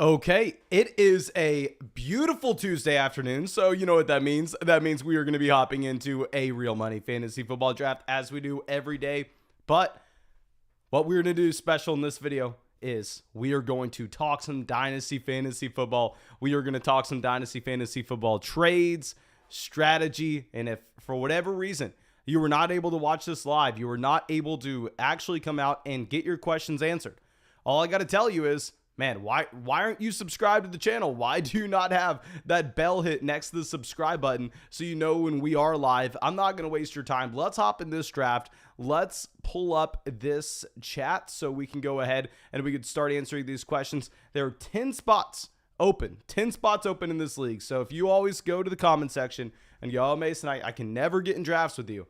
Okay, it is a beautiful Tuesday afternoon, so you know what that means. That means we are going to be hopping into a real money fantasy football draft as we do every day. But what we're going to do special in this video is we are going to talk some Dynasty fantasy football. We are going to talk some Dynasty fantasy football trades, strategy, and if for whatever reason you were not able to watch this live, you were not able to actually come out and get your questions answered, all I got to tell you is, man, why aren't you subscribed to the channel? Why do you not have that bell hit next to the subscribe button so you know when we are live? I'm not going to waste your time. Let's hop in this draft. Let's pull up this chat so we can go ahead and we can start answering these questions. There are 10 spots open in this league. So if you always go to the comment section and go, oh, Mason, I can never get in drafts with you.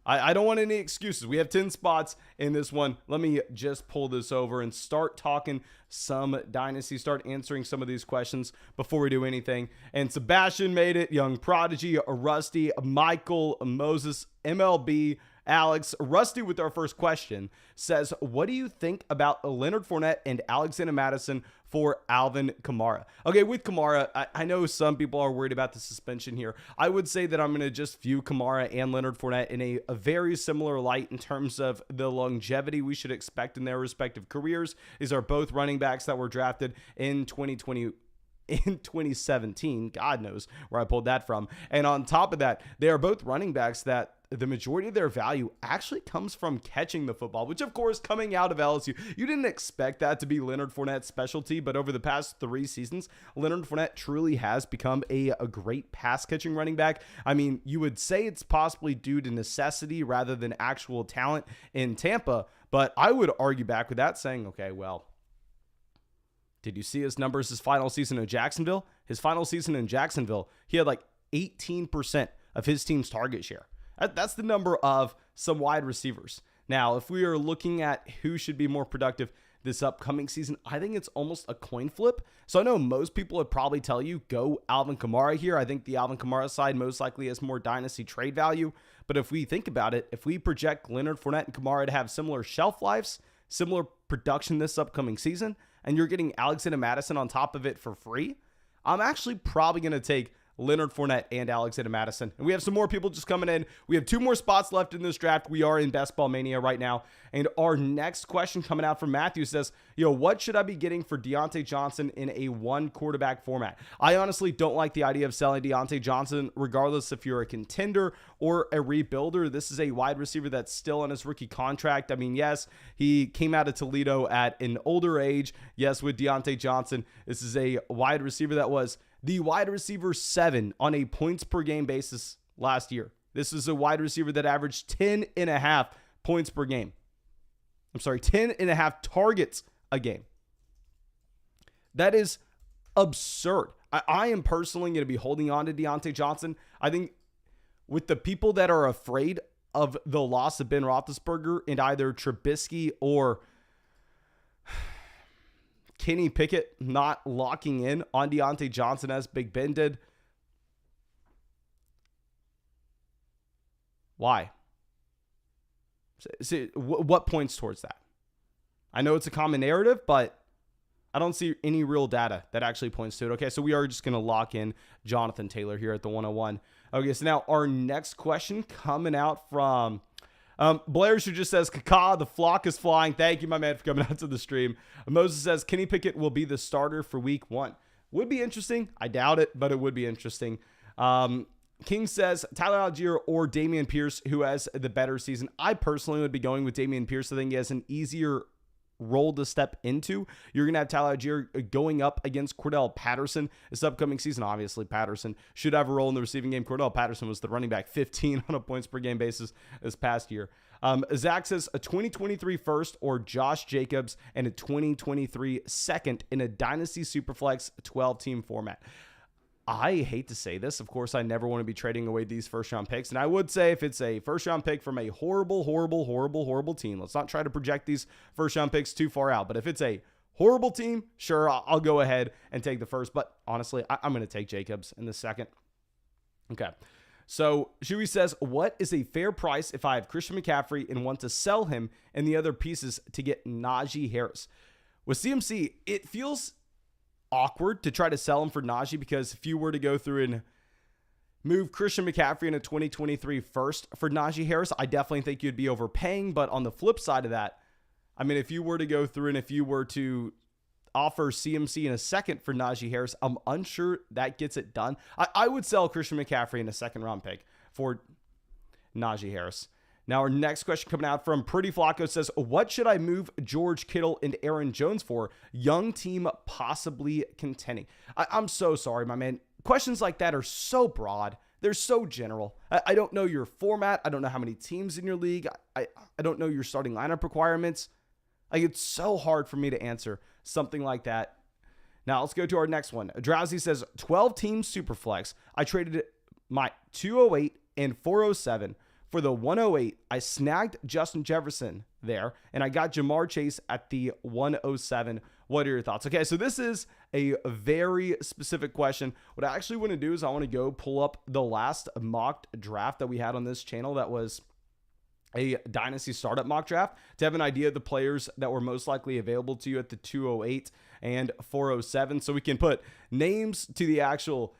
I don't want any excuses. We have 10 spots in this one. Let me just pull this over and start talking some Dynasty, start answering some of these questions before we do anything. And Sebastian made it, Young Prodigy, Rusty, Michael, Moses, MLB, Alex. Rusty with our first question says, what do you think about Leonard Fournette and Alexander Mattison for Alvin Kamara? Okay, with Kamara, I know some people are worried about the suspension here. I would say that I'm going to just view Kamara and Leonard Fournette in a very similar light in terms of the longevity we should expect in their respective careers. These are both running backs that were drafted in 2017. God knows where I pulled that from. And on top of that, they are both running backs that the majority of their value actually comes from catching the football, which of course, coming out of LSU, you didn't expect that to be Leonard Fournette's specialty, but over the past 3 seasons, Leonard Fournette truly has become a great pass catching running back. I mean, you would say it's possibly due to necessity rather than actual talent in Tampa, but I would argue back with that saying, okay, well, did you see his numbers his final season in Jacksonville? His final season in Jacksonville, he had like 18% of his team's target share. That's the number of some wide receivers. Now, if we are looking at who should be more productive this upcoming season, I think it's almost a coin flip. So I know most people would probably tell you, go Alvin Kamara here. I think the Alvin Kamara side most likely has more Dynasty trade value. But if we think about it, if we project Leonard Fournette and Kamara to have similar shelf lives, similar production this upcoming season, and you're getting Alexander Mattison on top of it for free, I'm actually probably going to take Leonard Fournette and Alexander Mattison. And we have some more people just coming in. We have 2 more spots left in this draft. We are in Best Ball Mania right now. And our next question coming out from Matthew says, what should I be getting for Deontay Johnson in a 1 quarterback format? I honestly don't like the idea of selling Deontay Johnson, regardless if you're a contender or a rebuilder. This is a wide receiver that's still on his rookie contract. I mean, yes, he came out of Toledo at an older age. Yes, with Deontay Johnson, this is a wide receiver that was the wide receiver 7 on a points per game basis last year. This is a wide receiver that averaged 10.5 points per game. 10.5 targets a game. That is absurd. I am personally going to be holding on to Deontay Johnson. I think with the people that are afraid of the loss of Ben Roethlisberger and either Trubisky or Kenny Pickett not locking in on Deontay Johnson as Big Ben did. Why? See, what points towards that? I know it's a common narrative, but I don't see any real data that actually points to it. Okay, so we are just going to lock in Jonathan Taylor here at the 101. Okay, so now our next question coming out from Blair, who just says, Kaka, the flock is flying. Thank you, my man, for coming out to the stream. Moses says, Kenny Pickett will be the starter for week 1. Would be interesting. I doubt it, but it would be interesting. King says, Tyler Algier or Dameon Pierce, who has the better season? I personally would be going with Dameon Pierce. I think he has an easier role to step into. You're going to have Tyler Algier going up against Cordell Patterson this upcoming season. Obviously, Patterson should have a role in the receiving game. Cordell Patterson was the running back 15 on a points per game basis this past year. Zach says a 2023 first or Josh Jacobs and a 2023 second in a Dynasty Superflex 12-team format. I hate to say this. Of course, I never want to be trading away these first-round picks. And I would say if it's a first-round pick from a horrible team, let's not try to project these first-round picks too far out. But if it's a horrible team, sure, I'll go ahead and take the first. But honestly, I'm going to take Jacobs in the second. Okay. So Shui says, what is a fair price if I have Christian McCaffrey and want to sell him and the other pieces to get Najee Harris? With CMC, it feels awkward to try to sell him for Najee, because if you were to go through and move Christian McCaffrey in a 2023 first for Najee Harris, I definitely think you'd be overpaying. But on the flip side of that, I mean, if you were to go through and if you were to offer CMC in a second for Najee Harris, I'm unsure that gets it done. I would sell Christian McCaffrey in a second round pick for Najee Harris. Now, our next question coming out from Pretty Flacco says, what should I move George Kittle and Aaron Jones for? Young team possibly contending. I'm so sorry, my man. Questions like that are so broad. They're so general. I don't know your format. I don't know how many teams in your league. I don't know your starting lineup requirements. Like, it's so hard for me to answer something like that. Now, let's go to our next one. Drowsy says, 12-team Superflex. I traded my 208 and 407 for the 108. I snagged Justin Jefferson there, and I got Jamar Chase at the 107. What are your thoughts? Okay, so this is a very specific question. What I actually want to do is I want to go pull up the last mock draft that we had on this channel that was a Dynasty startup mock draft to have an idea of the players that were most likely available to you at the 208 and 407, so we can put names to the actual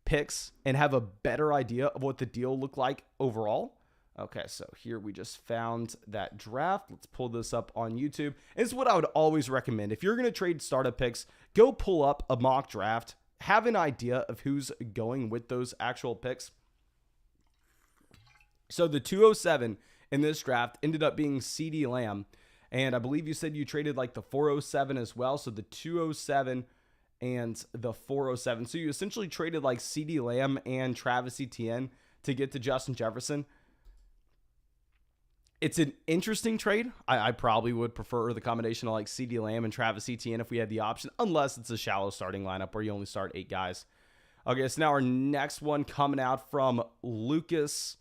picks and have a better idea of what the deal looked like overall. Okay, so here we just found that draft. Let's pull this up on YouTube. This is what I would always recommend. If you're going to trade startup picks, go pull up a mock draft, have an idea of who's going with those actual picks. So the 207 in this draft ended up being CeeDee Lamb, and I believe you said you traded like the 407 as well, so the 207 and the 407. So you essentially traded like CeeDee Lamb and Travis Etienne to get to Justin Jefferson. It's an interesting trade. I probably would prefer the combination of like CeeDee Lamb and Travis Etienne if we had the option, unless it's a shallow starting lineup where you only start 8 guys. Okay, so now our next one coming out from Lucas.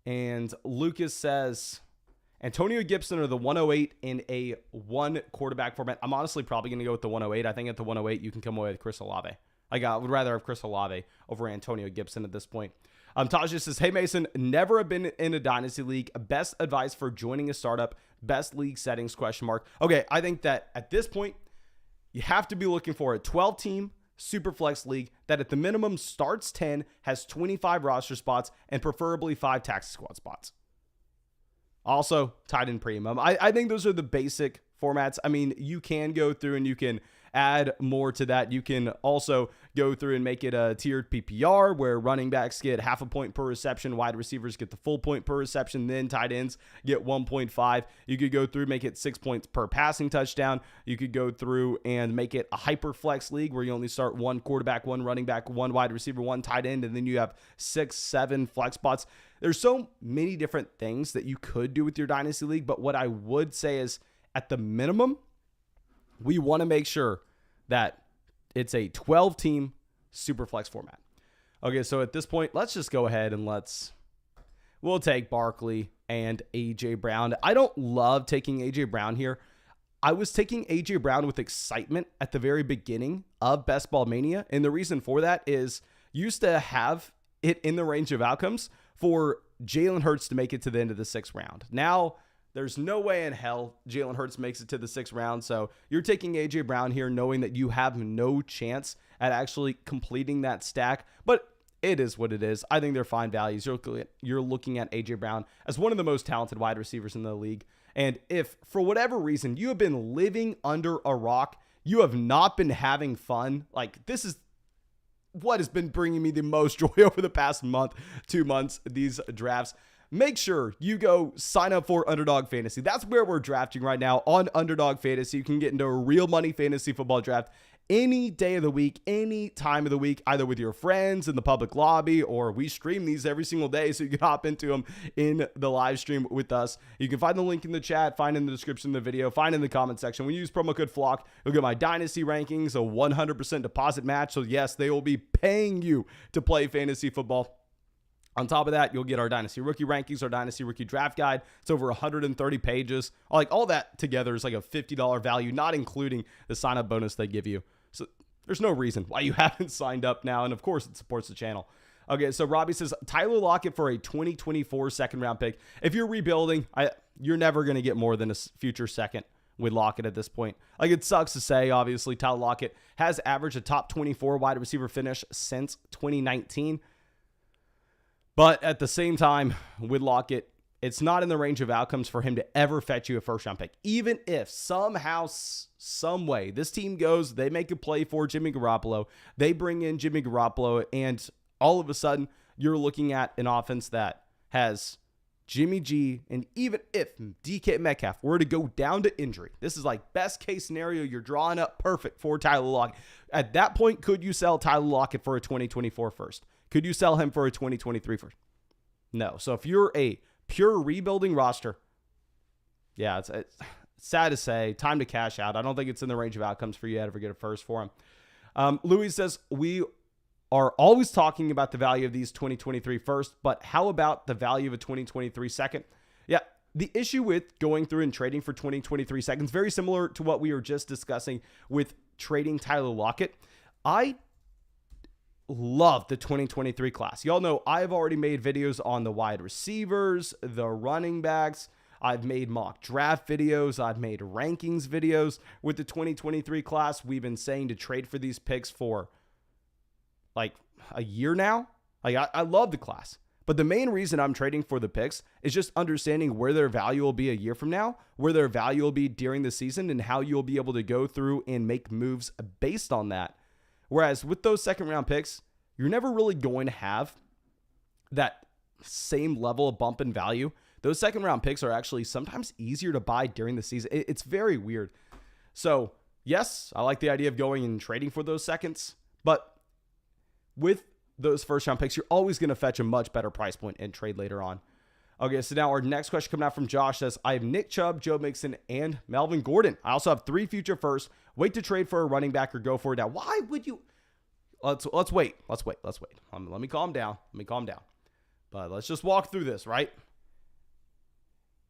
And Lucas says, Antonio Gibson or the 108 in a 1 quarterback format. I'm honestly probably going to go with the 108. I think at the 108, you can come away with Chris Olave. I would rather have Chris Olave over Antonio Gibson at this point. Taja says, hey, Mason, never have been in a Dynasty league. Best advice for joining a startup, best league settings, ? Okay, I think that at this point, you have to be looking for a 12-team Superflex league that at the minimum starts 10, has 25 roster spots, and preferably 5 taxi squad spots. Also, tight end premium. I think those are the basic formats. I mean, you can go through and you can add more to that. You can also go through and make it a tiered PPR where running backs get half a point per reception, wide receivers get the full point per reception, then tight ends get 1.5. You could go through, make it 6 points per passing touchdown. You could go through and make it a hyper flex league where you only start 1 quarterback, 1 running back, 1 wide receiver, 1 tight end, and then you have 6, 7 flex spots. There's so many different things that you could do with your Dynasty league, but what I would say is at the minimum, we want to make sure that it's a 12-team Superflex format. Okay, so at this point, let's just go ahead and we'll take Barkley and A.J. Brown. I don't love taking A.J. Brown here. I was taking A.J. Brown with excitement at the very beginning of Best Ball Mania, and the reason for that is used to have it in the range of outcomes for Jalen Hurts to make it to the end of the 6th round. Now, there's no way in hell Jalen Hurts makes it to the 6th round. So you're taking A.J. Brown here knowing that you have no chance at actually completing that stack. But it is what it is. I think they're fine values. You're looking at A.J. Brown as one of the most talented wide receivers in the league. And if for whatever reason you have been living under a rock, you have not been having fun, like this is what has been bringing me the most joy over the past month, 2 months, these drafts. Make sure you go sign up for Underdog Fantasy. That's where we're drafting right now on Underdog Fantasy. You can get into a real money fantasy football draft any day of the week, any time of the week, either with your friends in the public lobby, or we stream these every single day so you can hop into them in the live stream with us. You can find the link in the chat, find in the description of the video, find in the comment section. When you use promo code FLOCK, you'll get my Dynasty rankings, a 100% deposit match. So yes, they will be paying you to play fantasy football. On top of that, you'll get our Dynasty Rookie Rankings, our Dynasty Rookie Draft Guide. It's over 130 pages. Like all that together is like a $50 value, not including the sign-up bonus they give you. So there's no reason why you haven't signed up now. And of course, it supports the channel. Okay, so Robbie says, Tyler Lockett for a 2024 second-round pick. If you're rebuilding, you're never going to get more than a future second with Lockett at this point. Like, it sucks to say, obviously, Tyler Lockett has averaged a top 24 wide receiver finish since 2019. But at the same time, with Lockett, it's not in the range of outcomes for him to ever fetch you a first-round pick. Even if somehow, some way, this team goes, they make a play for Jimmy Garoppolo, they bring in Jimmy Garoppolo, and all of a sudden, you're looking at an offense that has Jimmy G, and even if DK Metcalf were to go down to injury, this is like best case scenario, you're drawing up perfect for Tyler Lockett. At that point, could you sell Tyler Lockett for a 2024 first? Could you sell him for a 2023 first? No. So if you're a pure rebuilding roster, yeah, it's sad to say, time to cash out. I don't think it's in the range of outcomes for you to ever get a first for him. Louis says, we are always talking about the value of these 2023 first, but how about the value of a 2023 second? Yeah, the issue with going through and trading for 2023 seconds, very similar to what we were just discussing with trading Tyler Lockett. I love the 2023 class. Y'all know I've already made videos on the wide receivers, the running backs. I've made mock draft videos. I've made rankings videos with the 2023 class. We've been saying to trade for these picks for like a year now. Like, I love the class, but the main reason I'm trading for the picks is just understanding where their value will be a year from now, where their value will be during the season, and how you'll be able to go through and make moves based on that. Whereas with those second round picks, you're never really going to have that same level of bump in value. Those second round picks are actually sometimes easier to buy during the season. It's very weird. So yes, I like the idea of going and trading for those seconds, but with those first round picks, you're always going to fetch a much better price point and trade later on. Okay, so now our next question coming out from Josh says, I have Nick Chubb, Joe Mixon, and Melvin Gordon. I also have 3 future firsts. Wait to trade for a running back or go for it now. Why would you? Let's wait. Let me calm down. But let's just walk through this, right?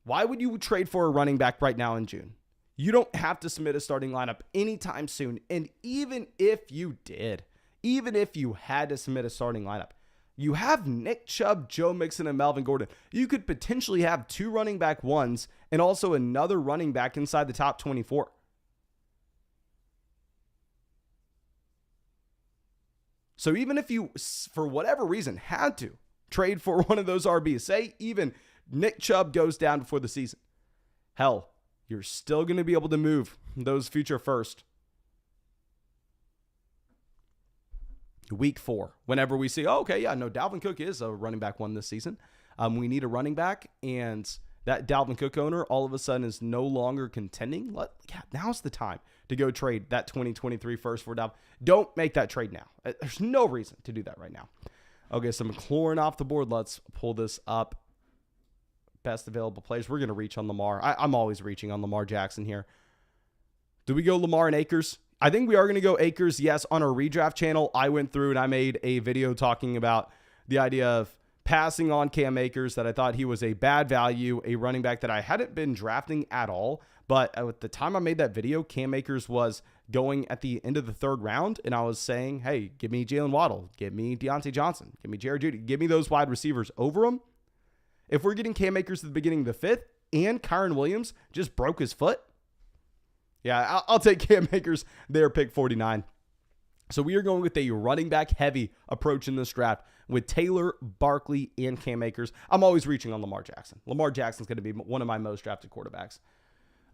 Why would you trade for a running back right now in June? You don't have to submit a starting lineup anytime soon. And even if you did, even if you had to submit a starting lineup, you have Nick Chubb, Joe Mixon, and Melvin Gordon. You could potentially have 2 running back ones and also another running back inside the top 24. So even if you, for whatever reason, had to trade for one of those RBs, say even Nick Chubb goes down before the season, hell, you're still going to be able to move those future first week 4, whenever we see, oh, okay, yeah, no, Dalvin Cook is a running back one this season. We need a running back, and that Dalvin Cook owner all of a sudden is no longer contending. Now's the time to go trade that 2023 first for Dalvin. Don't make that trade now. There's no reason to do that right now. Okay, so McLaurin off the board. Let's pull this up. Best available players. We're going to reach on Lamar. I'm always reaching on Lamar Jackson here. Do we go Lamar and Akers? I think we are going to go Akers. Yes, on our redraft channel, I went through and I made a video talking about the idea of passing on Cam Akers, that I thought he was a bad value, a running back that I hadn't been drafting at all. But at the time I made that video, Cam Akers was going at the end of the 3rd round, and I was saying, hey, give me Jalen Waddle, give me Deontay Johnson, give me Jared Judy, give me those wide receivers over him. If we're getting Cam Akers at the beginning of the 5th and Kyron Williams just broke his foot, yeah, I'll take Cam Akers there, pick 49. So we are going with a running back heavy approach in this draft with Taylor, Barkley, and Cam Akers. I'm always reaching on Lamar Jackson. Lamar Jackson's going to be one of my most drafted quarterbacks.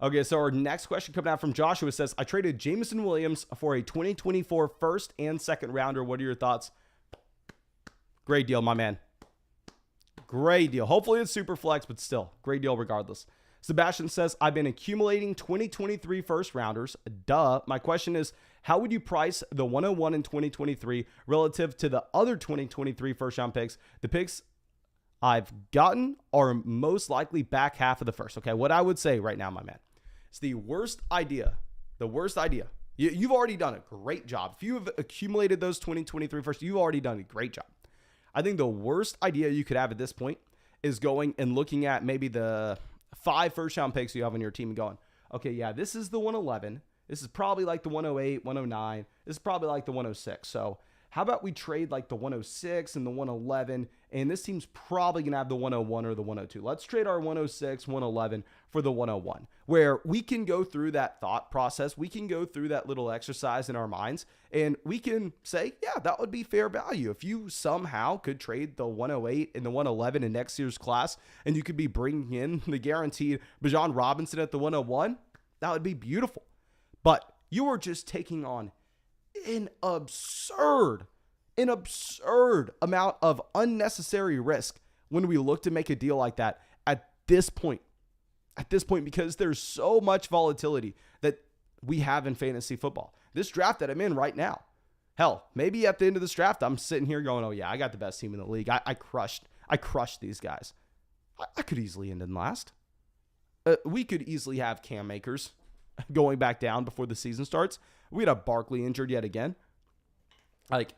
Okay, so our next question coming out from Joshua says, I traded Jameson Williams for a 2024 first and second rounder. What are your thoughts? Great deal, my man. Great deal. Hopefully it's Superflex, but still, great deal regardless. Sebastian says, I've been accumulating 2023 first rounders. Duh. My question is, how would you price the 101 in 2023 relative to the other 2023 first round picks? The picks I've gotten are most likely back half of the first. Okay, what I would say right now, my man, it's the worst idea. The worst idea. You've already done a great job. If you have accumulated those 2023 first, you've already done a great job. I think the worst idea you could have at this point is going and looking at maybe the 5 first round picks you have on your team and going, okay, yeah, this is the 111. This is probably like the 108, 109. This is probably like the 106. So How about we trade like the 106 and the 111, and this team's probably going to have the 101 or the 102. Let's trade our 106, 111 for the 101, where we can go through that thought process. We can go through that little exercise in our minds, and we can say, yeah, that would be fair value. If you somehow could trade the 108 and the 111 in next year's class, and you could be bringing in the guaranteed Bijan Robinson at the 101, that would be beautiful. But you are just taking on an absurd amount of unnecessary risk when we look to make a deal like that at this point, because there's so much volatility that we have in fantasy football. This draft that I'm in right now, hell, maybe at the end of this draft, I'm sitting here going, oh yeah, I got the best team in the league. I crushed these guys. I could easily end in last. We could easily have Cam Akers going back down before the season starts. We'd have Barkley injured yet again. Like,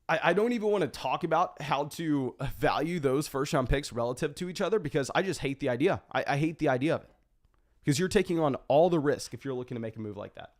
I don't even want to talk about how to value those first-round picks relative to each other because I just hate the idea. I hate the idea of it because you're taking on all the risk if you're looking to make a move like that.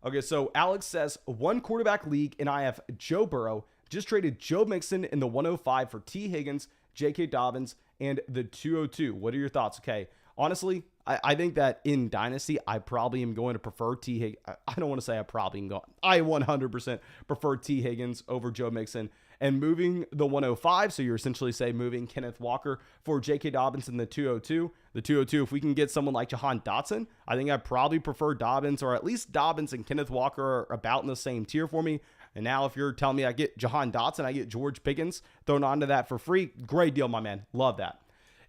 Okay, so Alex says, one quarterback league, and I have Joe Burrow. Just traded Joe Mixon in the 105 for T. Higgins, J.K. Dobbins, and the 202. What are your thoughts? Okay, honestly, I think that in Dynasty, I probably am going to prefer T. Higgins. I don't want to say I probably am going. I 100% prefer T. Higgins over Joe Mixon. And moving the 105, so you're essentially moving Kenneth Walker for J.K. Dobbins in the 202. The 202, if we can get someone like Jahan Dotson, I think I probably prefer Dobbins, or at least Dobbins and Kenneth Walker are about in the same tier for me. And now if you're telling me I get Jahan Dotson, I get George Pickens thrown onto that for free, great deal, my man. Love that.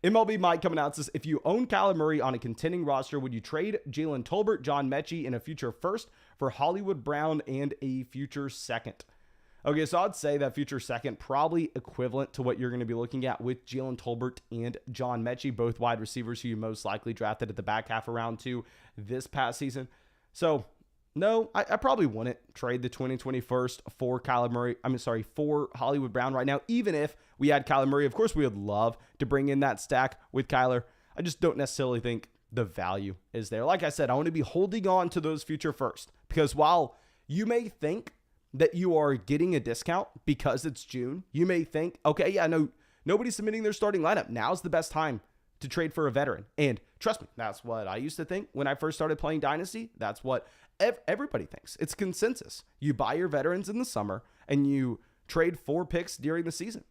MLB Mike coming out says, if you own Kyler Murray on a contending roster, would you trade Jalen Tolbert, John Mechie, and a future first for Hollywood Brown and a future second? Okay, so I'd say that future second probably equivalent to what you're going to be looking at with Jalen Tolbert and John Mechie, both wide receivers who you most likely drafted at the back half of round 2 this past season. So no, I probably wouldn't trade the 2021st for for Hollywood Brown right now, even if we had Kyler Murray. Of course, we would love to bring in that stack with Kyler. I just don't necessarily think the value is there. Like I said, I want to be holding on to those future first, because while you may think that you are getting a discount because it's June, you may think, okay, yeah, no, nobody's submitting their starting lineup. Now's the best time to trade for a veteran. And trust me, that's what I used to think when I first started playing Dynasty. That's what everybody thinks. It's consensus. You buy your veterans in the summer and you trade 4 picks during the season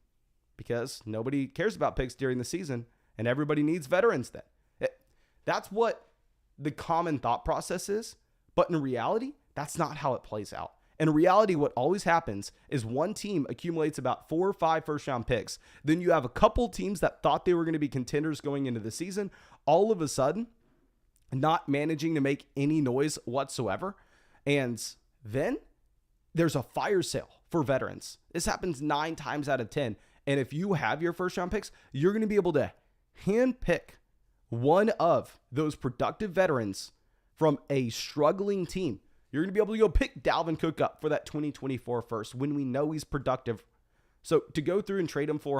because nobody cares about picks during the season and everybody needs veterans then. That's what the common thought process is. But in reality, that's not how it plays out. In reality, what always happens is one team accumulates about 4 or 5 first-round picks. Then you have a couple teams that thought they were going to be contenders going into the season, all of a sudden not managing to make any noise whatsoever. And then there's a fire sale for veterans. This happens 9 times out of 10. And if you have your first-round picks, you're going to be able to handpick one of those productive veterans from a struggling team. You're going to be able to go pick Dalvin Cook up for that 2024 first when we know he's productive. So to go through and trade him for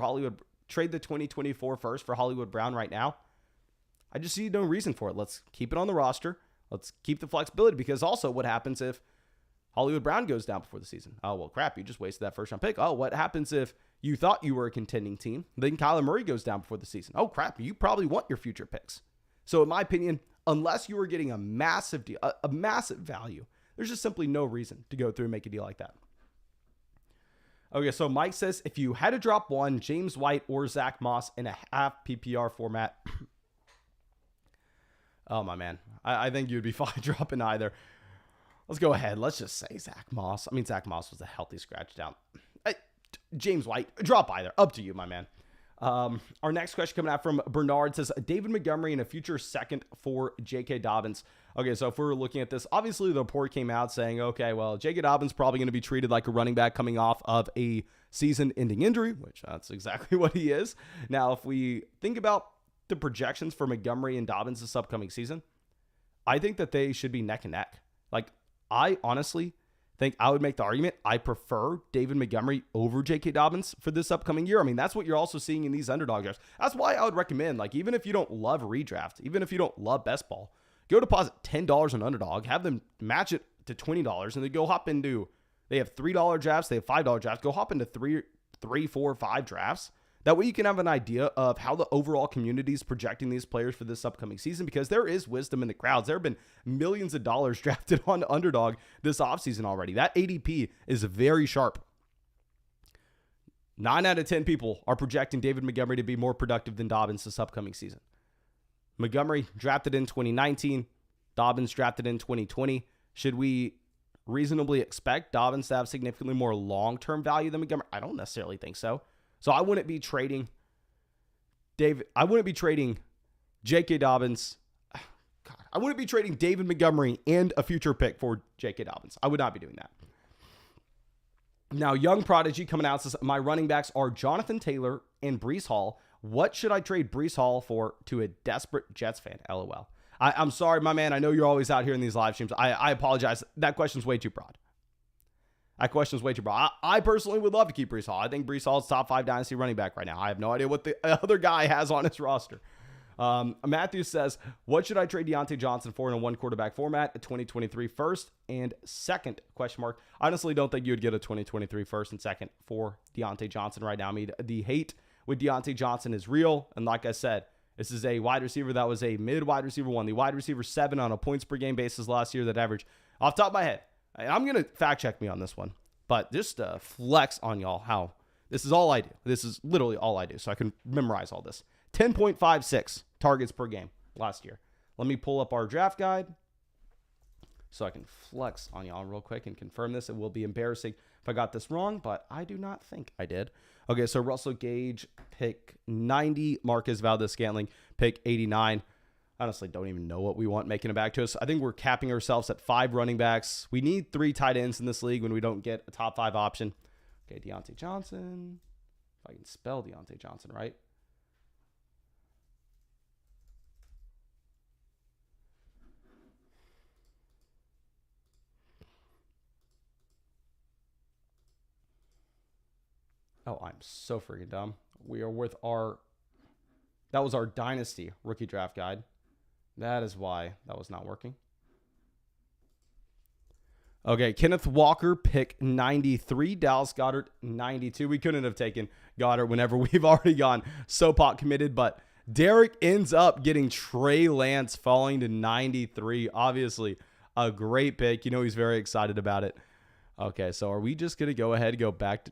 trade the 2024 first for Hollywood Brown right now, I just see no reason for it. Let's keep it on the roster. Let's keep the flexibility, because also what happens if Hollywood Brown goes down before the season? Oh, well, crap, you just wasted that first round pick. Oh, what happens if you thought you were a contending team, then Kyler Murray goes down before the season? Oh, crap, you probably want your future picks. So in my opinion, unless you are getting a massive deal, a massive value, there's just simply no reason to go through and make a deal like that. Okay, so Mike says, if you had to drop one, James White or Zach Moss in a half PPR format, oh, my man, I think you'd be fine dropping either. Let's go ahead. Let's just say Zach Moss. I mean, Zach Moss was a healthy scratch down. James White, drop either. Up to you, my man. Our next question coming out from Bernard says, David Montgomery in a future second for J.K. Dobbins. Okay, so if we're looking at this, obviously the report came out saying, okay, well, J.K. Dobbins probably going to be treated like a running back coming off of a season-ending injury, which that's exactly what he is. Now, if we think about the projections for Montgomery and Dobbins this upcoming season, I think that they should be neck and neck. Like, I honestly think I would make the argument I prefer David Montgomery over J.K. Dobbins for this upcoming year. I mean, that's what you're also seeing in these underdog drafts. That's why I would recommend, like, even if you don't love redraft, even if you don't love best ball, go deposit $10 on underdog, have them match it to $20, and then go hop into They have $3 drafts. They have $5 drafts. Go hop into three, 4, 5 drafts. That way you can have an idea of how the overall community is projecting these players for this upcoming season, because there is wisdom in the crowds. There have been millions of dollars drafted on Underdog this offseason already. That ADP is very sharp. 9 out of 10 people are projecting David Montgomery to be more productive than Dobbins this upcoming season. Montgomery drafted in 2019. Dobbins drafted in 2020. Should we reasonably expect Dobbins to have significantly more long-term value than Montgomery? I don't necessarily think so. So I wouldn't be trading J.K. Dobbins. God, I wouldn't be trading David Montgomery and a future pick for J.K. Dobbins. I would not be doing that. Now, Young Prodigy coming out says, my running backs are Jonathan Taylor and Breece Hall. What should I trade Breece Hall for to a desperate Jets fan? LOL. I'm sorry, my man. I know you're always out here in these live streams. I apologize. That question's way too broad. I personally would love to keep Breece Hall. I think Breece Hall is top 5 Dynasty running back right now. I have no idea what the other guy has on his roster. Matthew says, what should I trade Deontay Johnson for in a 1 quarterback format? A 2023 first and second? Question mark. I honestly don't think you would get a 2023 first and second for Deontay Johnson right now. I mean, the hate with Deontay Johnson is real. And like I said, this is a wide receiver that was a mid wide receiver 1, the wide receiver 7 on a points per game basis last year that averaged, off the top of my head, and I'm going to fact check me on this one, but just flex on y'all how this is all I do. This is literally all I do, so I can memorize all this. 10.56 targets per game last year. Let me pull up our draft guide so I can flex on y'all real quick and confirm this. It will be embarrassing if I got this wrong, but I do not think I did. Okay, so Russell Gage, pick 90. Marquez Valdez-Scantling, pick 89. Honestly, don't even know what we want making it back to us. I think we're capping ourselves at 5 running backs. We need 3 tight ends in this league when we don't get a top 5 option. Okay, Deontay Johnson. If I can spell Deontay Johnson right. Oh, I'm so freaking dumb. We are with that was our Dynasty rookie draft guide. That is why that was not working. Okay, Kenneth Walker, pick 93. Dallas Goedert, 92. We couldn't have taken Goddard whenever we've already gone so pot committed, but Derek ends up getting Trey Lance falling to 93. Obviously, a great pick. You know he's very excited about it. Okay, so are we just going to go ahead and go back to...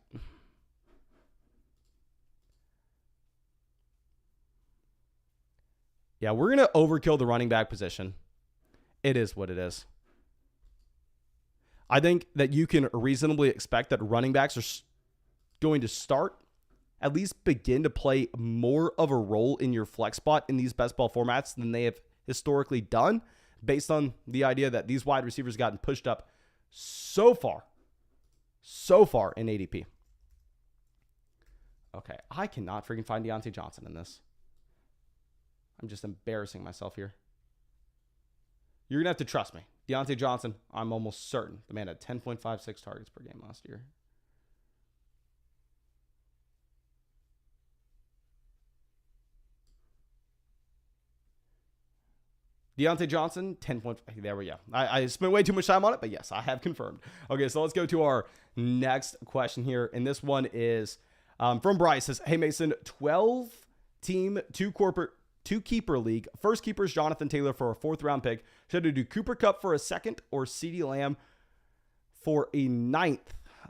Yeah, we're going to overkill the running back position. It is what it is. I think that you can reasonably expect that running backs are going to start, at least begin to play more of a role in your flex spot in these best ball formats than they have historically done, based on the idea that these wide receivers gotten pushed up so far in ADP. Okay, I cannot freaking find Deontay Johnson in this. I'm just embarrassing myself here. You're going to have to trust me. Deontay Johnson, I'm almost certain. The man had 10.56 targets per game last year. Deontay Johnson, 10 points. There we go. I spent way too much time on it, but yes, I have confirmed. Okay, so let's go to our next question here. And this one is from Bryce. Says, hey, Mason, 12-team, 2-keeper league. First keeper is Jonathan Taylor for a 4th round pick. Should I do Cooper Kupp for a 2nd or CeeDee Lamb for a 9th?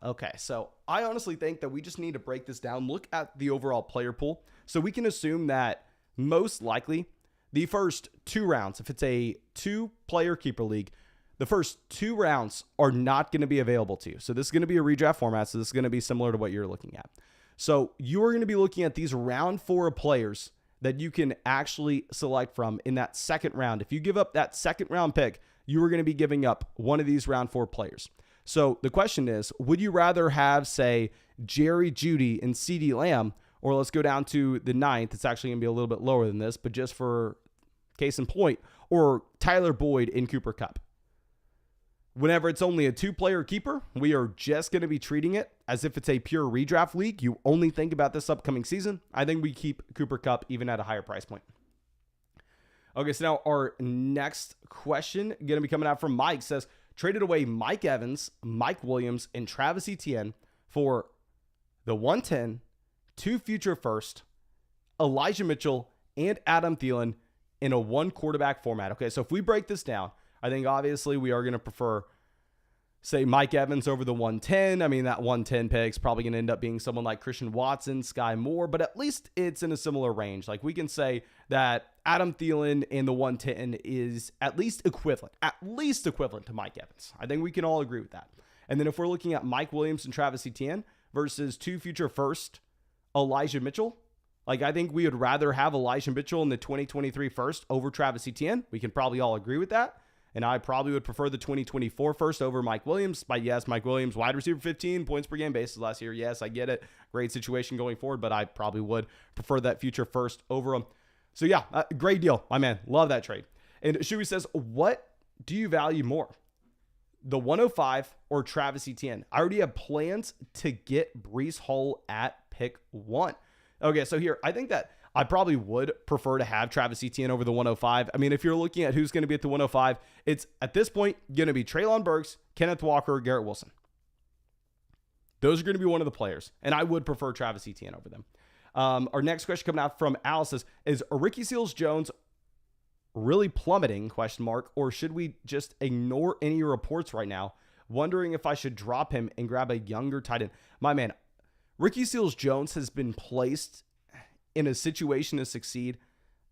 Okay, so I honestly think that we just need to break this down. Look at the overall player pool. So we can assume that most likely the first 2 rounds, if it's a 2-player keeper league, the first 2 rounds are not going to be available to you. So this is going to be a redraft format. So this is going to be similar to what you're looking at. So you are going to be looking at these round 4 players that you can actually select from in that 2nd round. If you give up that 2nd round pick, you are going to be giving up one of these round 4 players. So the question is, would you rather have, say, Jerry Jeudy and CeeDee Lamb, or let's go down to the 9th. It's actually going to be a little bit lower than this, but just for case in point, or Tyler Boyd and Cooper Kupp. Whenever it's only a 2-player keeper, we are just going to be treating it as if it's a pure redraft league. You only think about this upcoming season. I think we keep Cooper Kupp even at a higher price point. Okay, so now our next question going to be coming out from Mike. Says, traded away Mike Evans, Mike Williams, and Travis Etienne for the 110, 2 future first, Elijah Mitchell, and Adam Thielen in a 1 quarterback format. Okay, so if we break this down, I think obviously we are going to prefer, say, Mike Evans over the 110. I mean, that 110 pick's probably going to end up being someone like Christian Watson, Sky Moore, but at least it's in a similar range. Like, we can say that Adam Thielen in the 110 is at least equivalent to Mike Evans. I think we can all agree with that. And then if we're looking at Mike Williams and Travis Etienne versus 2 future first, Elijah Mitchell, like, I think we would rather have Elijah Mitchell in the 2023 first over Travis Etienne. We can probably all agree with that. And I probably would prefer the 2024 first over Mike Williams. But yes, Mike Williams, wide receiver 15, points per game basis last year. Yes, I get it. Great situation going forward, but I probably would prefer that future first over him. So yeah, great deal, my man. Love that trade. And Shuey says, what do you value more, the 105 or Travis Etienne? I already have plans to get Breece Hall at pick 1. Okay, so here, I think that I probably would prefer to have Travis Etienne over the 105. I mean, if you're looking at who's going to be at the 105, it's at this point going to be Treylon Burks, Kenneth Walker, Garrett Wilson. Those are going to be one of the players, and I would prefer Travis Etienne over them. Our next question coming out from Alice is Ricky Seals-Jones really plummeting, ? Or should we just ignore any reports right now? Wondering if I should drop him and grab a younger tight end. My man, Ricky Seals-Jones has been placed in a situation to succeed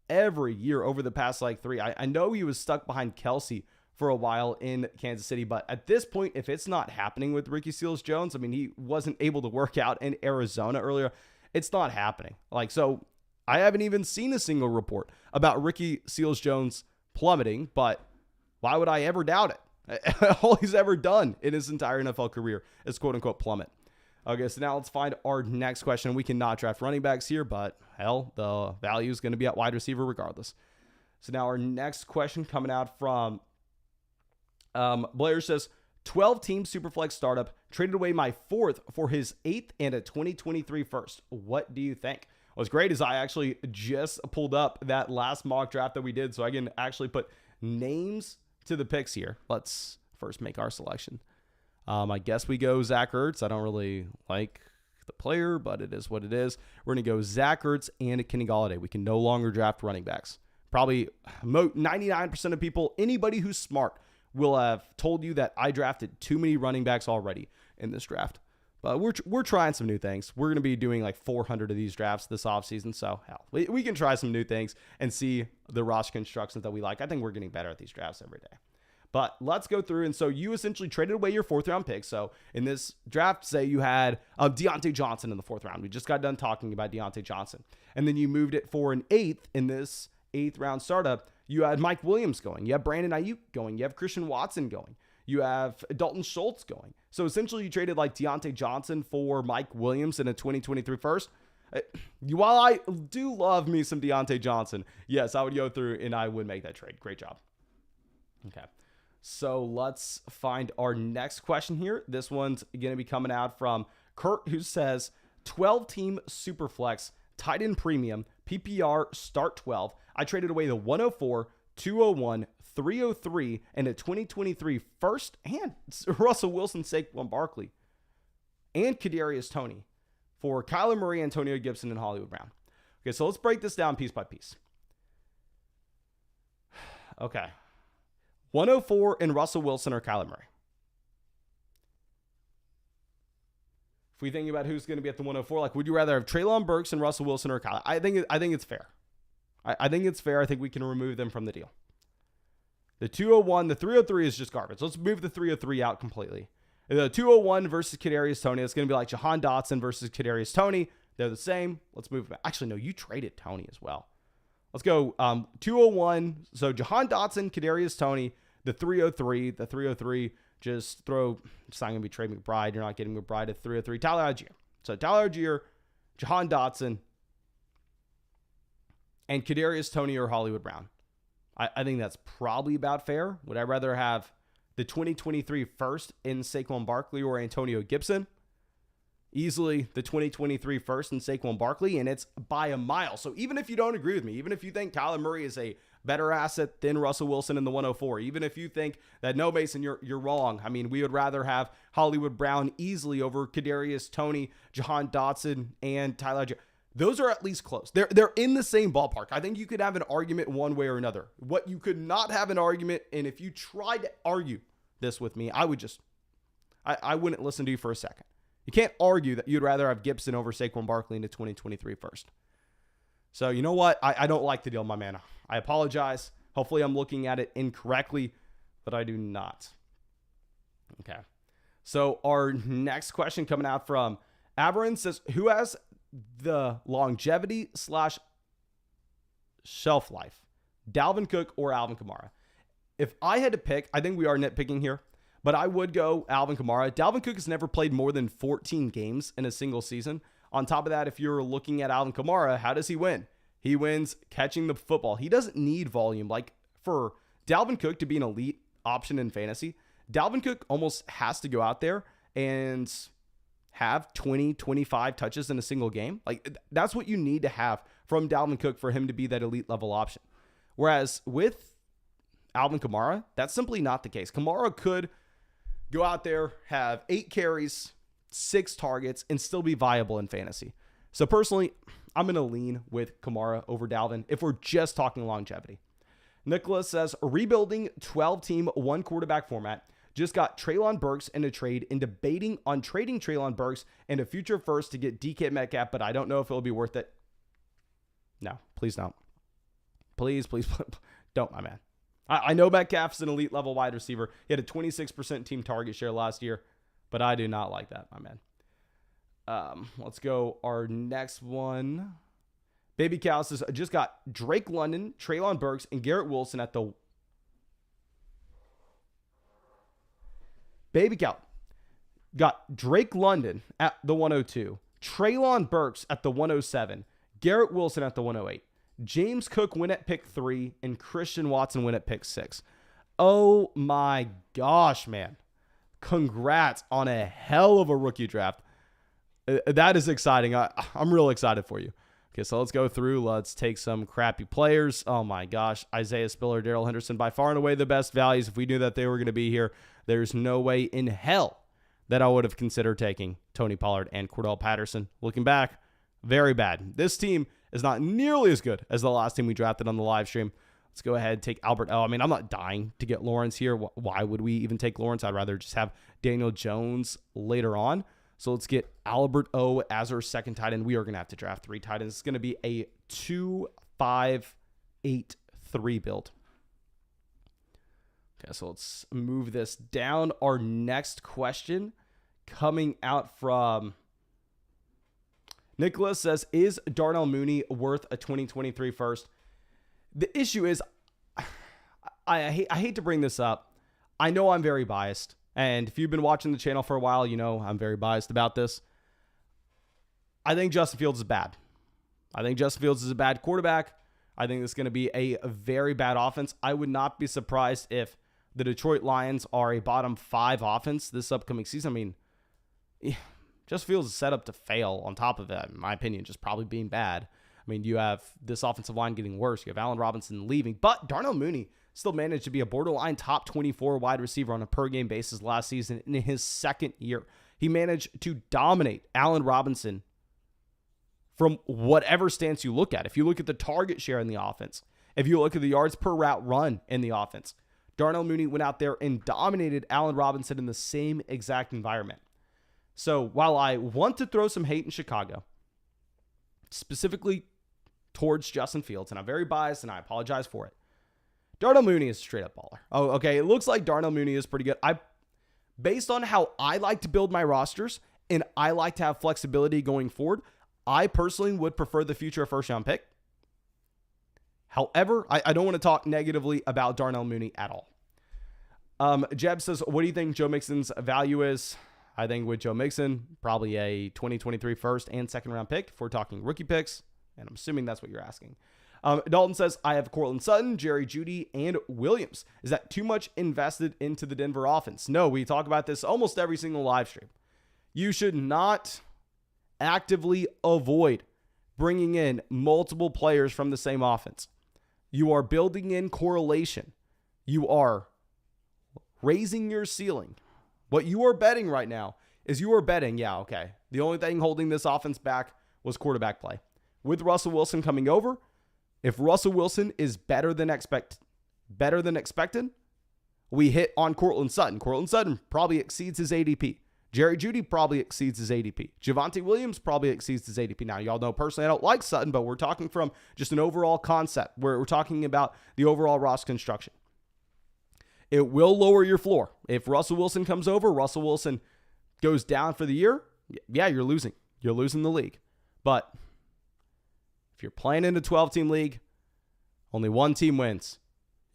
every year over the past like 3. I know he was stuck behind Kelsey for a while in Kansas City, but at this point, if it's not happening with Ricky Seals-Jones, I mean, he wasn't able to work out in Arizona earlier. It's not happening. Like, so I haven't even seen a single report about Ricky Seals-Jones plummeting, but why would I ever doubt it? All he's ever done in his entire NFL career is quote unquote plummet. Okay, so now let's find our next question. We cannot draft running backs here, but hell, the value is going to be at wide receiver regardless. So now our next question coming out from Blair says, 12-team Superflex startup, traded away my 4th for his 8th and a 2023 first. What do you think? What's great is I actually just pulled up that last mock draft that we did, so I can actually put names to the picks here. Let's first make our selection. I guess we go Zach Ertz. I don't really like the player, but it is what it is. We're going to go Zach Ertz and Kenny Golladay. We can no longer draft running backs. Probably 99% of people, anybody who's smart, will have told you that I drafted too many running backs already in this draft. But we're trying some new things. We're going to be doing like 400 of these drafts this offseason. So hell, we can try some new things and see the roster constructions that we like. I think we're getting better at these drafts every day. But let's go through. And so you essentially traded away your 4th round pick. So in this draft, say you had Deontay Johnson in the 4th round. We just got done talking about Deontay Johnson. And then you moved it for an 8th in this 8th round startup. You had Mike Williams going. You have Brandon Ayuk going. You have Christian Watson going. You have Dalton Schultz going. So essentially you traded like Deontay Johnson for Mike Williams in a 2023 first. While I do love me some Deontay Johnson, yes, I would go through and I would make that trade. Great job. Okay. So let's find our next question here. This one's going to be coming out from Kurt, who says 12-team Superflex, tight end premium, PPR start 12. I traded away the 104, 201, 303, and a 2023 first, and Russell Wilson, Saquon Barkley, and Kadarius Toney for Kyler Murray, Antonio Gibson, and Hollywood Brown. Okay, so let's break this down piece by piece. Okay. 104 and Russell Wilson or Kyler Murray. If we think about who's going to be at the 104, like, would you rather have Treylon Burks and Russell Wilson or Kyler? I think it's fair. I think it's fair. I think we can remove them from the deal. The 201, the 303 is just garbage. Let's move the 303 out completely. The 201 versus Kadarius Toney, it's going to be like Jahan Dotson versus Kadarius Toney. They're the same. Let's move it back. Actually, no, you traded Toney as well. Let's go 201. So Jahan Dotson, Kadarius Toney, the 303. The 303, just throw, it's not going to be Trey McBride. You're not getting McBride at 303. Tyler Algier. So Tyler Algier, Jahan Dotson, and Kadarius Toney or Hollywood Brown. I think that's probably about fair. Would I rather have the 2023 first in Saquon Barkley or Antonio Gibson? Easily the 2023 first in Saquon Barkley, and it's by a mile. So even if you don't agree with me, even if you think Kyler Murray is a better asset than Russell Wilson in the 104. Even if you think that no, Mason, you're wrong. I mean, we would rather have Hollywood Brown easily over Kadarius Toney, Jahan Dotson, and Tyler. Those are at least close. They're in the same ballpark. I think you could have an argument one way or another. What you could not have an argument, and if you tried to argue this with me, I wouldn't listen to you for a second. You can't argue that you'd rather have Gibson over Saquon Barkley into 2023 first. So you know what? I don't like the deal, my man. I apologize. Hopefully I'm looking at it incorrectly, but I do not. Okay. So our next question coming out from Averin says, who has the longevity / shelf life, Dalvin Cook or Alvin Kamara? If I had to pick, I think we are nitpicking here, but I would go Alvin Kamara. Dalvin Cook has never played more than 14 games in a single season. On top of that, if you're looking at Alvin Kamara, how does he win? He wins catching the football. He doesn't need volume. Like for Dalvin Cook to be an elite option in fantasy, Dalvin Cook almost has to go out there and have 20, 25 touches in a single game. Like that's what you need to have from Dalvin Cook for him to be that elite level option. Whereas with Alvin Kamara, that's simply not the case. Kamara could go out there, have 8 carries, 6 targets, and still be viable in fantasy. So personally, I'm going to lean with Kamara over Dalvin if we're just talking longevity. Nicholas says, rebuilding 12-team, 1-quarterback format. Just got Treylon Burks in a trade and debating on trading Treylon Burks and a future first to get DK Metcalf, but I don't know if it'll be worth it. No, please don't. Please don't, my man. I know Metcalf's an elite level wide receiver. He had a 26% team target share last year, but I do not like that, my man. Let's go our next one. Baby Cow says, I just got Drake London, Treylon Burks, and Garrett Wilson at the... Baby Cow got Drake London at the 102, Treylon Burks at the 107, Garrett Wilson at the 108. James Cook went at pick 3, and Christian Watson went at pick 6. Oh my gosh, man. Congrats on a hell of a rookie draft. That is exciting. I'm real excited for you. Okay, so let's go through. Let's take some crappy players. Oh my gosh. Isaiah Spiller, Darrell Henderson, by far and away the best values. If we knew that they were going to be here, there's no way in hell that I would have considered taking Tony Pollard and Cordell Patterson. Looking back, very bad. This team is not nearly as good as the last team we drafted on the live stream. Let's go ahead and take Albert O. I mean, I'm not dying to get Lawrence here. Why would we even take Lawrence? I'd rather just have Daniel Jones later on. So let's get Albert O as our second tight end. We are going to have to draft 3 tight ends. It's going to be a 2-5-8-3 build. Okay, so let's move this down. Our next question coming out from Nicholas says, is Darnell Mooney worth a 2023 first? The issue is, I hate to bring this up. I know I'm very biased. And if you've been watching the channel for a while, you know I'm very biased about this. I think Justin Fields is bad. I think Justin Fields is a bad quarterback. I think this is going to be a very bad offense. I would not be surprised if the Detroit Lions are a bottom 5 offense this upcoming season. I mean, Justin Fields is set up to fail on top of that, in my opinion, just probably being bad. I mean, you have this offensive line getting worse. You have Allen Robinson leaving, but Darnell Mooney still managed to be a borderline top 24 wide receiver on a per-game basis last season in his second year. He managed to dominate Allen Robinson from whatever stance you look at. If you look at the target share in the offense, if you look at the yards per route run in the offense, Darnell Mooney went out there and dominated Allen Robinson in the same exact environment. So while I want to throw some hate in Chicago, specifically towards Justin Fields, and I'm very biased and I apologize for it, Darnell Mooney is a straight up baller. Oh, okay. It looks like Darnell Mooney is pretty good. Based on how I like to build my rosters and I like to have flexibility going forward, I personally would prefer the future first round pick. However, I don't want to talk negatively about Darnell Mooney at all. Jeb says, what do you think Joe Mixon's value is? I think with Joe Mixon, probably a 2023 first and second round pick if we're talking rookie picks. And I'm assuming that's what you're asking. Dalton says, I have Cortland Sutton, Jerry Jeudy, and Williams. Is that too much invested into the Denver offense? No, we talk about this almost every single live stream. You should not actively avoid bringing in multiple players from the same offense. You are building in correlation. You are raising your ceiling. What you are betting right now is you are betting, the only thing holding this offense back was quarterback play. With Russell Wilson coming over, if Russell Wilson is better than expected, we hit on Courtland Sutton. Courtland Sutton probably exceeds his ADP. Jerry Jeudy probably exceeds his ADP. Javonte Williams probably exceeds his ADP. Now, y'all know personally I don't like Sutton, but we're talking from just an overall concept where we're talking about the overall roster construction. It will lower your floor. If Russell Wilson comes over, Russell Wilson goes down for the year, you're losing. You're losing the league. But if you're playing in a 12-team league, only one team wins.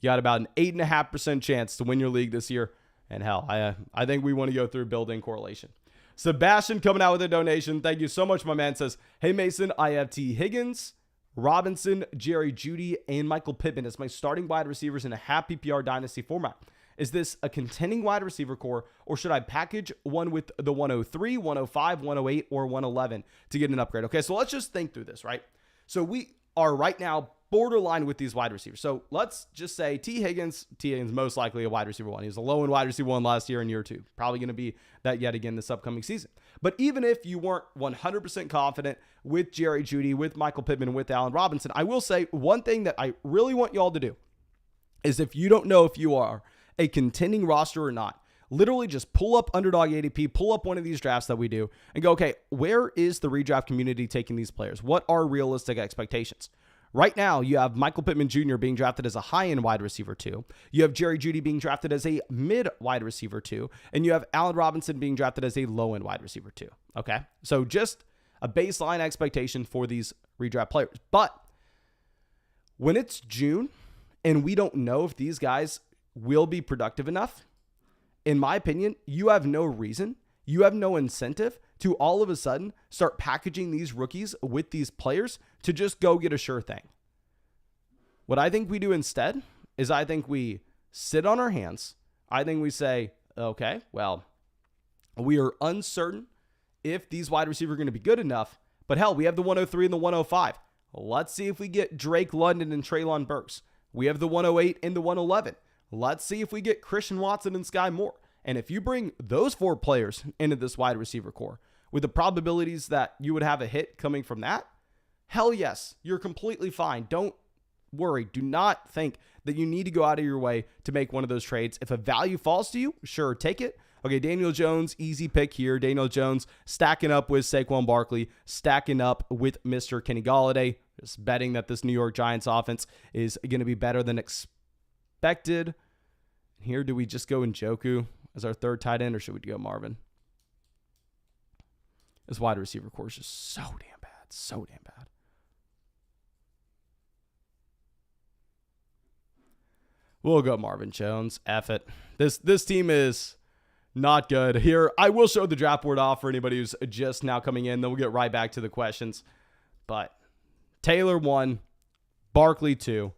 You got about an 8.5% chance to win your league this year. And hell, I think we want to go through building correlation. Sebastian coming out with a donation. Thank you so much, my man. Says, hey, Mason, I have T. Higgins, Robinson, Jerry Jeudy, and Michael Pittman as my starting wide receivers in a half PPR dynasty format. Is this a contending wide receiver core, or should I package one with the 103, 105, 108, or 111 to get an upgrade? Okay, so let's just think through this, right? So we are right now borderline with these wide receivers. So let's just say T. Higgins most likely a wide receiver one. He was a low-end wide receiver one last year in year two. Probably going to be that yet again this upcoming season. But even if you weren't 100% confident with Jerry Jeudy, with Michael Pittman, with Allen Robinson, I will say one thing that I really want y'all to do is if you don't know if you are a contending roster or not, literally just pull up Underdog ADP, pull up one of these drafts that we do and go, okay, where is the redraft community taking these players? What are realistic expectations? Right now, you have Michael Pittman Jr. being drafted as a high-end wide receiver 2. You have Jerry Jeudy being drafted as a mid wide receiver 2. And you have Allen Robinson being drafted as a low-end wide receiver 2. Okay? So just a baseline expectation for these redraft players. But when it's June and we don't know if these guys will be productive enough, in my opinion, you have no reason, you have no incentive to all of a sudden start packaging these rookies with these players to just go get a sure thing. What I think we do instead is I think we sit on our hands. I think we say, okay, well, we are uncertain if these wide receivers are going to be good enough, but hell, we have the 103 and the 105. Let's see if we get Drake London and Treylon Burks. We have the 108 and the 111. Let's see if we get Christian Watson and Sky Moore. And if you bring those 4 players into this wide receiver core with the probabilities that you would have a hit coming from that, hell yes, you're completely fine. Don't worry. Do not think that you need to go out of your way to make one of those trades. If a value falls to you, sure, take it. Okay, Daniel Jones, easy pick here. Daniel Jones stacking up with Saquon Barkley, stacking up with Mr. Kenny Golladay. Just betting that this New York Giants offense is going to be better than expected. Here, do we just go Njoku as our third tight end, or should we go Marvin? This wide receiver core is just so damn bad. So damn bad. We'll go Marvin Jones. F it. This team is not good. Here, I will show the draft board off for anybody who's just now coming in. Then we'll get right back to the questions. But Taylor 1, Barkley 2,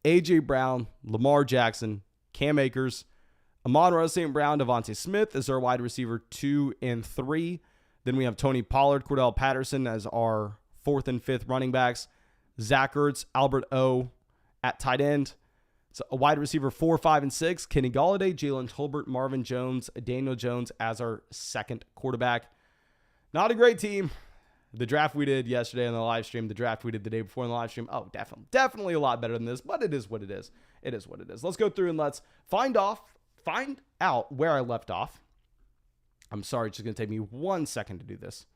A.J. Brown, Lamar Jackson, Cam Akers, Amon-Ra St. Brown, Devontae Smith is our wide receiver 2 and 3. Then we have Tony Pollard, Cordell Patterson as our 4th and 5th running backs. Zach Ertz, Albert O at tight end. So a wide receiver 4, 5, and 6. Kenny Golladay, Jalen Tolbert, Marvin Jones, Daniel Jones as our 2nd quarterback. Not a great team. The draft we did yesterday on the live stream, the draft we did the day before on the live stream, definitely a lot better than this, but it is what it is. It is what it is. Let's go through and let's find out where I left off. I'm sorry, it's just going to take me 1 second to do this.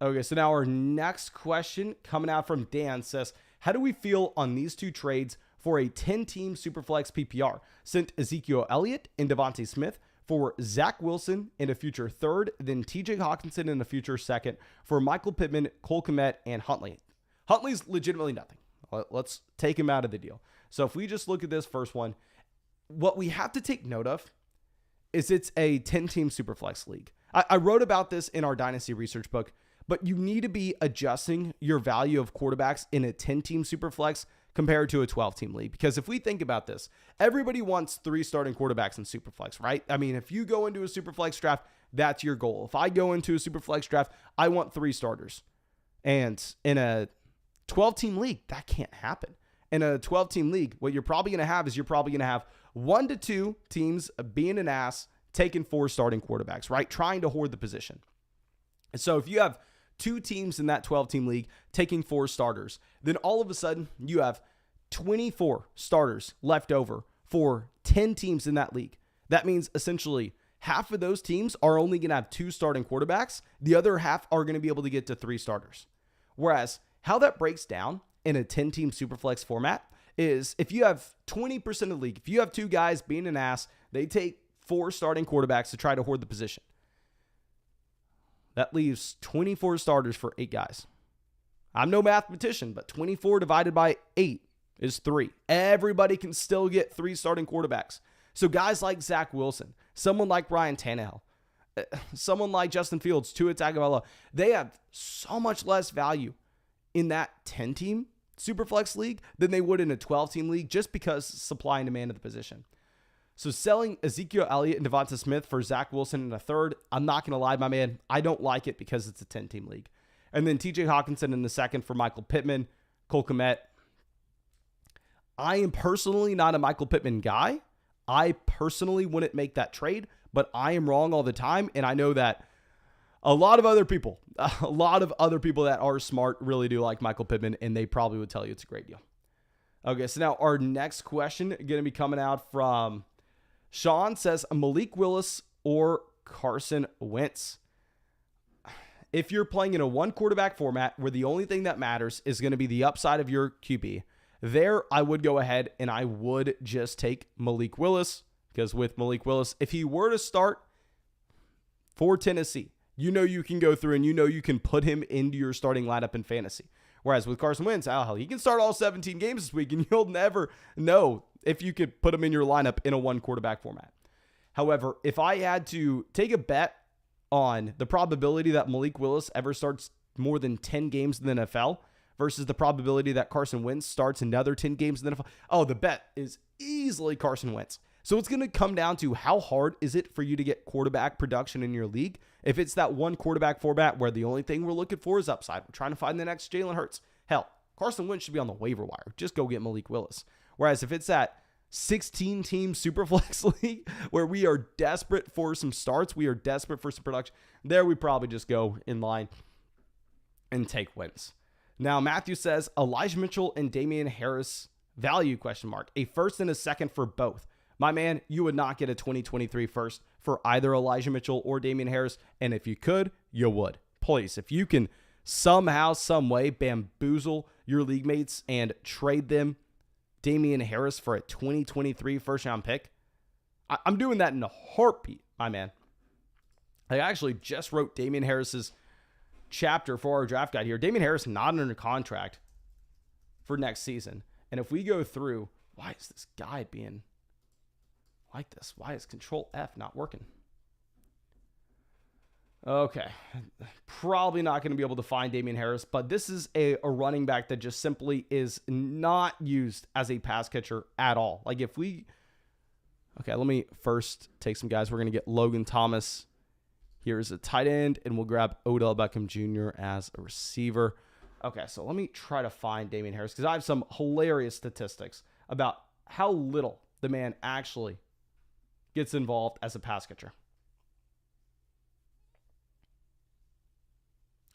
Okay, so now our next question coming out from Dan says, how do we feel on these 2 trades for a 10-team Superflex PPR? Sent Ezekiel Elliott and Devontae Smith for Zach Wilson in a future 3rd, then TJ Hawkinson in a future 2nd for Michael Pittman, Cole Kmet, and Huntley. Huntley's legitimately nothing. Let's take him out of the deal. So if we just look at this first one, what we have to take note of is it's a 10-team Superflex league. I wrote about this in our Dynasty research book, but you need to be adjusting your value of quarterbacks in a 10-team Superflex compared to a 12-team league. Because if we think about this, everybody wants 3 starting quarterbacks in Superflex, right? I mean, if you go into a Superflex draft, that's your goal. If I go into a Superflex draft, I want 3 starters. And in a 12-team league, that can't happen. In a 12-team league, what you're probably going to have is 1 to 2 teams being an ass, taking 4 starting quarterbacks, right? Trying to hoard the position. And so if you have 2 teams in that 12-team league taking 4 starters, then all of a sudden you have 24 starters left over for 10 teams in that league. That means essentially half of those teams are only going to have 2 starting quarterbacks. The other half are going to be able to get to 3 starters. Whereas how that breaks down in a 10-team Superflex format is if you have 20% of the league, if you have 2 guys being an ass, they take 4 starting quarterbacks to try to hoard the position. That leaves 24 starters for 8 guys. I'm no mathematician, but 24 divided by 8 is 3. Everybody can still get 3 starting quarterbacks. So guys like Zach Wilson, someone like Ryan Tannehill, someone like Justin Fields, Tua Tagovailoa, they have so much less value in that 10-team Superflex league than they would in a 12-team league just because supply and demand of the position. So selling Ezekiel Elliott and Devonta Smith for Zach Wilson in a third, I'm not going to lie, my man, I don't like it because it's a 10-team league. And then TJ Hawkinson in the second for Michael Pittman, Cole Kmet. I am personally not a Michael Pittman guy. I personally wouldn't make that trade, but I am wrong all the time. And I know that a lot of other people that are smart really do like Michael Pittman, and they probably would tell you it's a great deal. Okay, so now our next question going to be coming out from Sean. Says Malik Willis or Carson Wentz. If you're playing in a 1 quarterback format where the only thing that matters is going to be the upside of your QB, there I would go ahead and I would just take Malik Willis, because with Malik Willis, if he were to start for Tennessee, you know you can go through and you know you can put him into your starting lineup in fantasy. Whereas with Carson Wentz, he can start all 17 games this week and you'll never know if you could put him in your lineup in a 1 quarterback format. However, if I had to take a bet on the probability that Malik Willis ever starts more than 10 games in the NFL versus the probability that Carson Wentz starts another 10 games in the NFL, the bet is easily Carson Wentz. So it's going to come down to how hard is it for you to get quarterback production in your league. If it's that 1 quarterback format where the only thing we're looking for is upside, we're trying to find the next Jalen Hurts. Hell, Carson Wentz should be on the waiver wire. Just go get Malik Willis. Whereas if it's that 16-team Superflex league where we are desperate for some starts, we are desperate for some production, there we probably just go in line and take Wentz. Now, Matthew says Elijah Mitchell and Damian Harris value ? A first and a second for both. My man, you would not get a 2023 first for either Elijah Mitchell or Damian Harris. And if you could, you would. Please, if you can somehow, some way bamboozle your league mates and trade them Damian Harris for a 2023 first round pick, I'm doing that in a heartbeat, my man. I actually just wrote Damian Harris's chapter for our draft guide here. Damian Harris not under contract for next season. And if we go through, why is this guide being like this? Why is Control F not working? Okay. Probably not going to be able to find Damian Harris, but this is a running back that just simply is not used as a pass catcher at all. Like if we... Okay, let me first take some guys. We're going to get Logan Thomas. Here's a tight end, and we'll grab Odell Beckham Jr. as a receiver. Okay, so let me try to find Damian Harris because I have some hilarious statistics about how little the man actually gets involved as a pass catcher.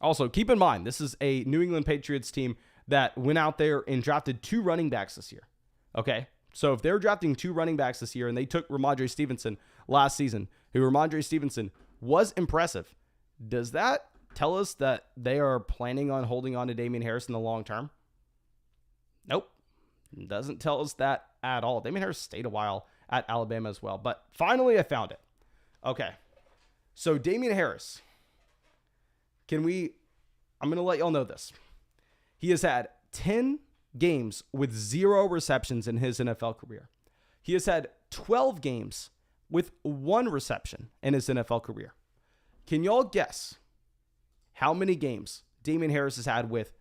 Also, keep in mind, this is a New England Patriots team that went out there and drafted 2 running backs this year. Okay, so if they're drafting 2 running backs this year and they took Ramondre Stevenson last season, who Ramondre Stevenson was impressive, does that tell us that they are planning on holding on to Damian Harris in the long term? Nope. Doesn't tell us that at all. Damian Harris stayed a while at Alabama as well. But finally, I found it. Okay. So Damian Harris, I'm going to let y'all know this. He has had 10 games with 0 receptions in his NFL career. He has had 12 games with 1 reception in his NFL career. Can y'all guess how many games Damian Harris has had with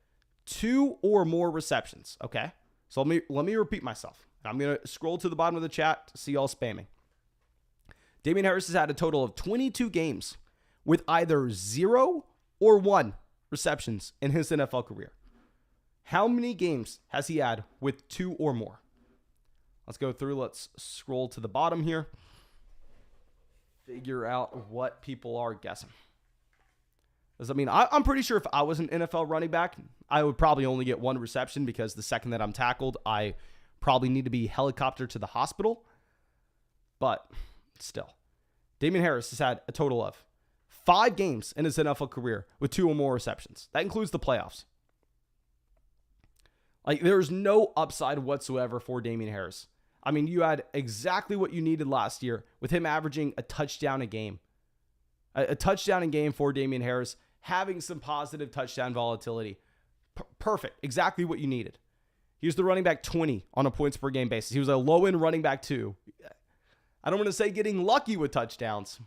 2 or more receptions? Okay. So let me repeat myself. I'm going to scroll to the bottom of the chat to see y'all spamming. Damian Harris has had a total of 22 games with either 0 or 1 receptions in his NFL career. How many games has he had with 2 or more? Let's go through. Let's scroll to the bottom here. Figure out what people are guessing. I mean, I'm pretty sure if I was an NFL running back, I would probably only get 1 reception because the second that I'm tackled, I probably need to be helicoptered to the hospital. But still, Damien Harris has had a total of 5 games in his NFL career with 2 or more receptions. That includes the playoffs. Like, there's no upside whatsoever for Damien Harris. I mean, you had exactly what you needed last year with him averaging a touchdown a game. A touchdown a game for Damien Harris, having some positive touchdown volatility. Perfect. Exactly what you needed. He was the running back 20 on a points per game basis. He was a low-end running back 2. I don't want to say getting lucky with touchdowns,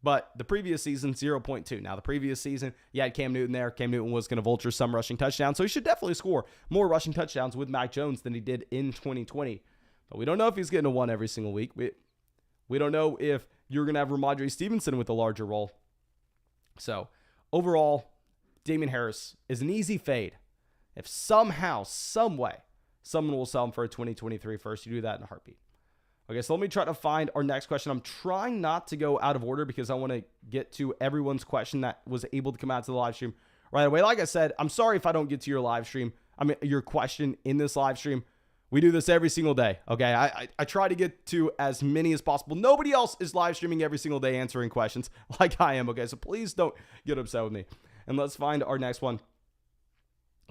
but the previous season, 0.2. Now, the previous season, you had Cam Newton there. Cam Newton was going to vulture some rushing touchdowns, so he should definitely score more rushing touchdowns with Mac Jones than he did in 2020. But we don't know if he's getting a 1 every single week. We don't know if you're going to have Ramondre Stevenson with a larger role. So, overall, Damien Harris is an easy fade. If somehow, some way, someone will sell him for a 2023 first, you do that in a heartbeat. Okay, so let me try to find our next question. I'm trying not to go out of order because I want to get to everyone's question that was able to come out to the live stream right away. Like I said, I'm sorry if I don't get to your live stream. I mean, your question in this live stream. We do this every single day, okay? I try to get to as many as possible. Nobody else is live streaming every single day answering questions like I am, okay? So please don't get upset with me. And let's find our next one.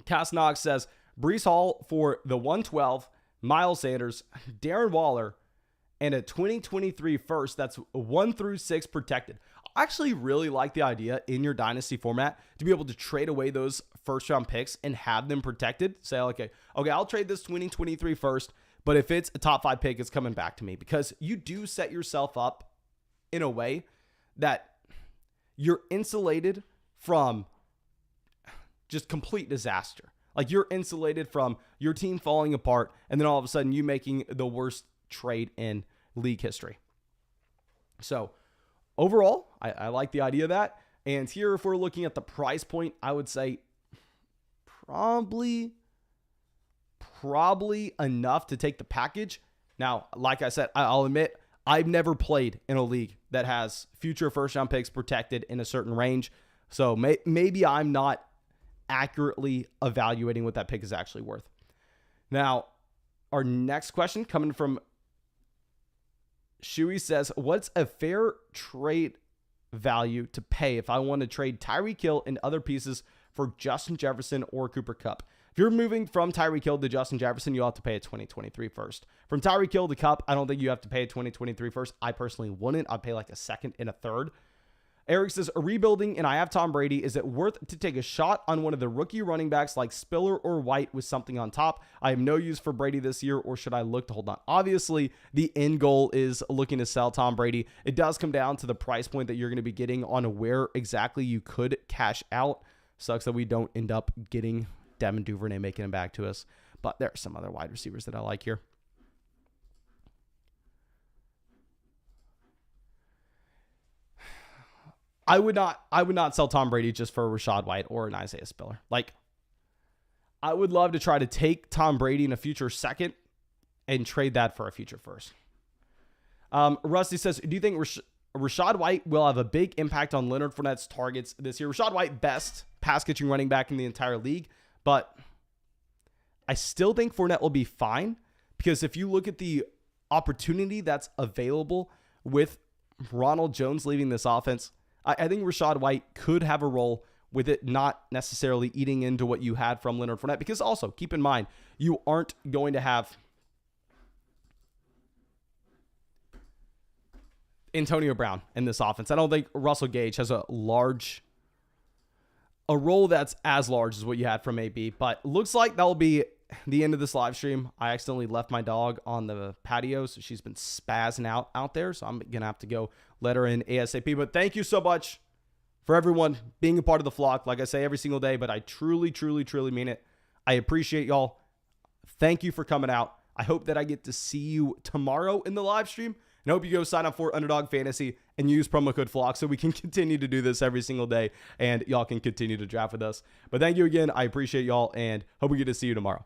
Cass Knox says, Breece Hall for the 112, Miles Sanders, Darren Waller, and a 2023 first that's 1 through 6 protected. I actually really like the idea in your Dynasty format to be able to trade away those first round picks and have them protected. Say, okay, I'll trade this 2023 first, but if it's a top 5 pick, it's coming back to me, because you do set yourself up in a way that you're insulated from just complete disaster. Like, you're insulated from your team falling apart and then all of a sudden you making the worst trade in league history. So overall, I like the idea of that. And here, if we're looking at the price point, I would say probably enough to take the package. Now, like I said, I'll admit, I've never played in a league that has future first round picks protected in a certain range. So maybe I'm not accurately evaluating what that pick is actually worth. Now, our next question coming from Shuey says, what's a fair trade value to pay if I want to trade Tyreek Hill and other pieces for Justin Jefferson or Cooper Kupp? If you're moving from Tyreek Hill to Justin Jefferson, you'll have to pay a 2023 first. From Tyreek Hill to Kupp, I don't think you have to pay a 2023 first. I personally wouldn't. I'd pay like a second and a third. Eric says, rebuilding and I have Tom Brady. Is it worth to take a shot on one of the rookie running backs like Spiller or White with something on top? I have no use for Brady this year, or should I look to hold on? Obviously, the end goal is looking to sell Tom Brady. It does come down to the price point that you're going to be getting on where exactly you could cash out. Sucks that we don't end up getting Devin Duvernay making him back to us. But there are some other wide receivers that I like here. I would not sell Tom Brady just for a Rachaad White or an Isaiah Spiller. Like, I would love to try to take Tom Brady in a future second and trade that for a future first. Rusty says, do you think Rachaad White will have a big impact on Leonard Fournette's targets this year? Rachaad White, best pass-catching running back in the entire league, but I still think Fournette will be fine, because if you look at the opportunity that's available with Ronald Jones leaving this offense, I think Rachaad White could have a role with it not necessarily eating into what you had from Leonard Fournette, because also keep in mind, you aren't going to have Antonio Brown in this offense. I don't think Russell Gage has a role that's as large as what you had from AB, but looks like that'll be the end of this live stream. I accidentally left my dog on the patio, so she's been spazzing out there, so I'm going to have to go let her in ASAP. But thank you so much for everyone being a part of the flock, like I say every single day, but I truly mean it. I appreciate y'all. Thank you for coming out. I hope that I get to see you tomorrow in the live stream, And I hope you go sign up for Underdog Fantasy and use promo code FLOCK so we can continue to do this every single day and y'all can continue to draft with us. But thank you again. I appreciate y'all and hope we get to see you tomorrow.